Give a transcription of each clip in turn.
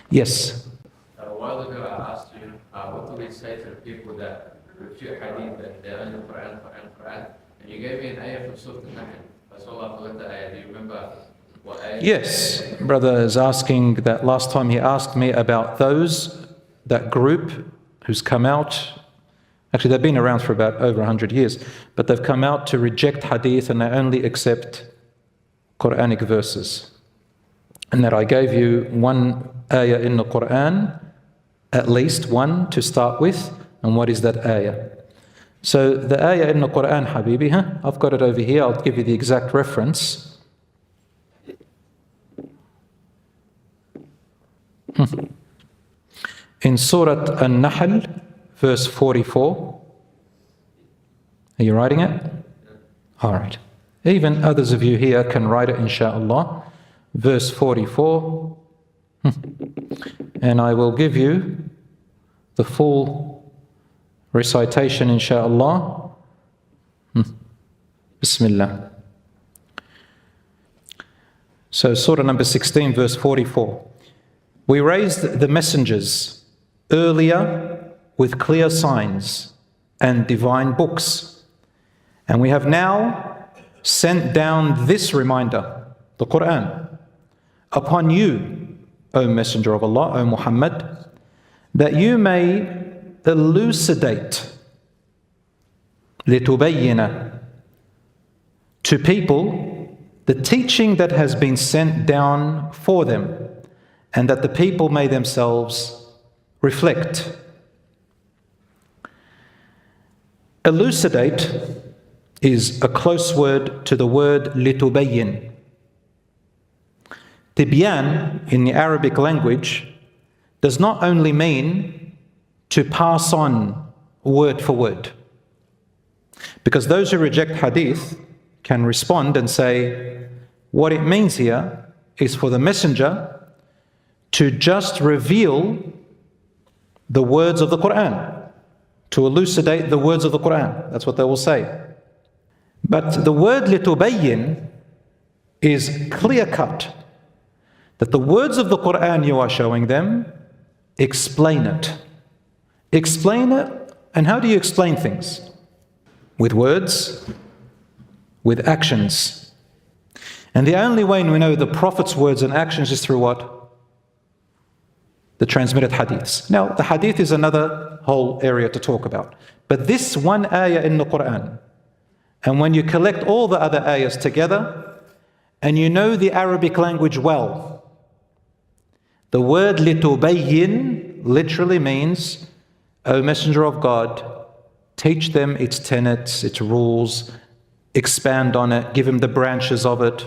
Yes. A while ago I asked you, what do we say to the people that refute Hadith and they're only Quran? And you gave me an ayah from Surah Al-Nahl. That's all I forgot the ayah. Do you remember what ayah? Yes. Brother is asking that last time he asked me about that group who's come out. Actually, they've been around for about over 100 years, but they've come out to reject Hadith and they only accept Quranic verses. And that I gave you one ayah in the Quran, at least one to start with. And what is that ayah? So the ayah in the Quran, Habibi, I've got it over here. I'll give you the exact reference. In Surah An-Nahl, verse 44. Are you writing it? All right. Even others of you here can write it, inshaAllah. Verse 44. And I will give you the full recitation, inshaAllah. Bismillah. So Surah number 16, verse 44. We raised the messengers earlier with clear signs and divine books. And we have now sent down this reminder, the Quran, upon you, O Messenger of Allah, O Muhammad, that you may elucidate, لِتُبَيِّنَ, to people the teaching that has been sent down for them, and that the people may themselves reflect. Elucidate is a close word to the word لِتُبَيِّن. Tibyan in the Arabic language does not only mean to pass on word for word, because those who reject hadith can respond and say, what it means here is for the messenger to just reveal the words of the Quran, to elucidate the words of the Quran. That's what they will say. But the word لِتُبَيِّن is clear-cut, that the words of the Quran you are showing them, explain it. Explain it, and how do you explain things? With words, with actions. And the only way we know the Prophet's words and actions is through what? The transmitted hadiths. Now, the hadith is another whole area to talk about. But this one ayah in the Quran, and when you collect all the other ayahs together, and you know the Arabic language well, the word لِتُبَيِّن literally means, O Messenger of God, teach them its tenets, its rules, expand on it, give them the branches of it.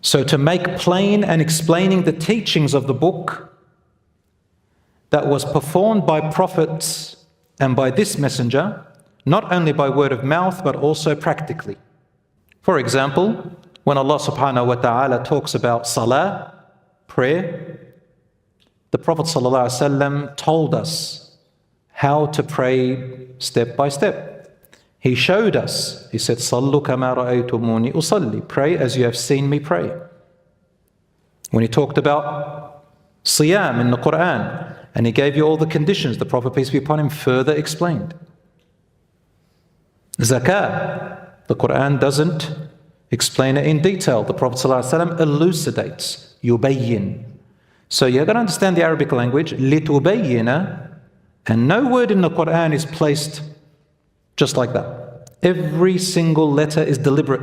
So to make plain and explaining the teachings of the book that was performed by prophets and by this messenger, not only by word of mouth, but also practically. For example, when Allah subhanahu wa ta'ala talks about salah, prayer, the Prophet sallallahu alaihi wasallam told us how to pray step by step. He showed us, he said, Sallu kama ra'aytumuni usalli, pray as you have seen me pray. When he talked about siyam in the Quran, and he gave you all the conditions, the Prophet, peace be upon him, further explained. Zakah, the Quran doesn't explain it in detail. The Prophet ﷺ elucidates, yubayyin. So you're going to understand the Arabic language, لِتُبَيِّنَ, and no word in the Quran is placed just like that. Every single letter is deliberate.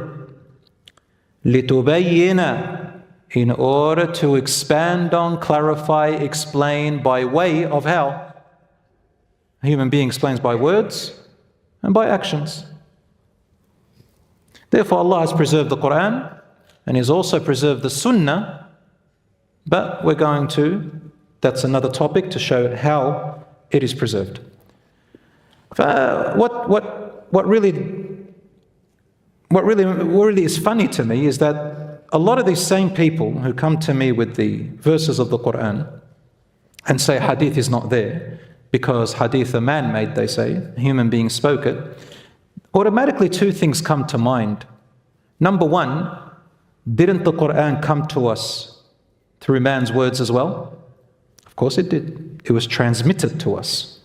لِتُبَيِّنَ, in order to expand on, clarify, explain by way of how a human being explains by words and by actions. Therefore, Allah has preserved the Quran and He's also preserved the Sunnah, but we're going to, that's another topic to show how it is preserved. What really is funny to me is that a lot of these same people who come to me with the verses of the Quran and say hadith is not there because hadith are man-made, they say, a human being spoke it, automatically two things come to mind. Number one, Didn't the Quran come to us through man's words as well? Of course it did. It was transmitted to us.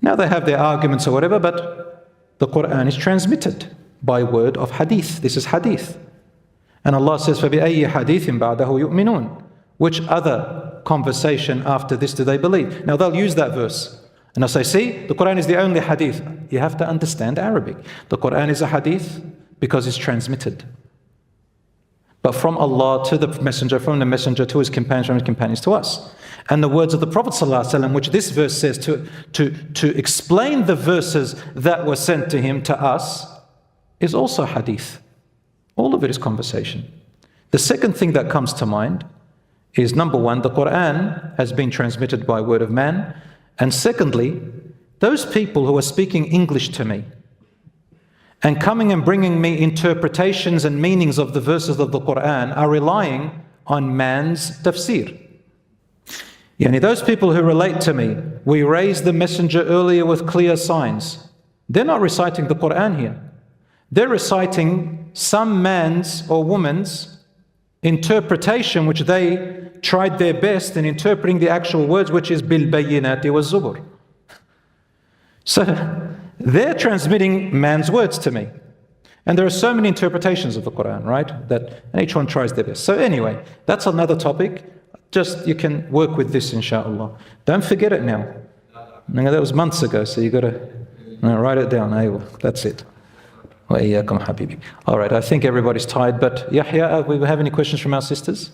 Now they have their arguments or whatever, but the Quran is transmitted by word of hadith. This is hadith. And Allah says, فَبِأَيِّ حَدِيثٍ بَعْدَهُ يُؤْمِنُونَ. Which other conversation after this do they believe? Now they'll use that verse. And they'll say, see, the Quran is the only hadith. You have to understand Arabic. The Quran is a hadith because it's transmitted. But from Allah to the messenger, from the messenger to his companions, from his companions to us. And the words of the Prophet ﷺ, which this verse says to explain the verses that were sent to him, to us, is also hadith. All of it is conversation. The second thing that comes to mind is, number one, the Quran has been transmitted by word of man. And secondly, those people who are speaking English to me and coming and bringing me interpretations and meanings of the verses of the Quran are relying on man's tafsir. Yani those people who relate to me, we raised the messenger earlier with clear signs. They're not reciting the Quran here. They're reciting some man's or woman's interpretation, which they tried their best in interpreting the actual words, which is bil bayyinati wa zubur. So they're transmitting man's words to me. And there are so many interpretations of the Quran, right? And each one tries their best. So anyway, that's another topic. Just you can work with this, inshallah. Don't forget it now. That was months ago, so you got to write it down. That's it. Wa iyyakum habibi. All right, I think everybody's tired, but Yahya, we have any questions from our sisters?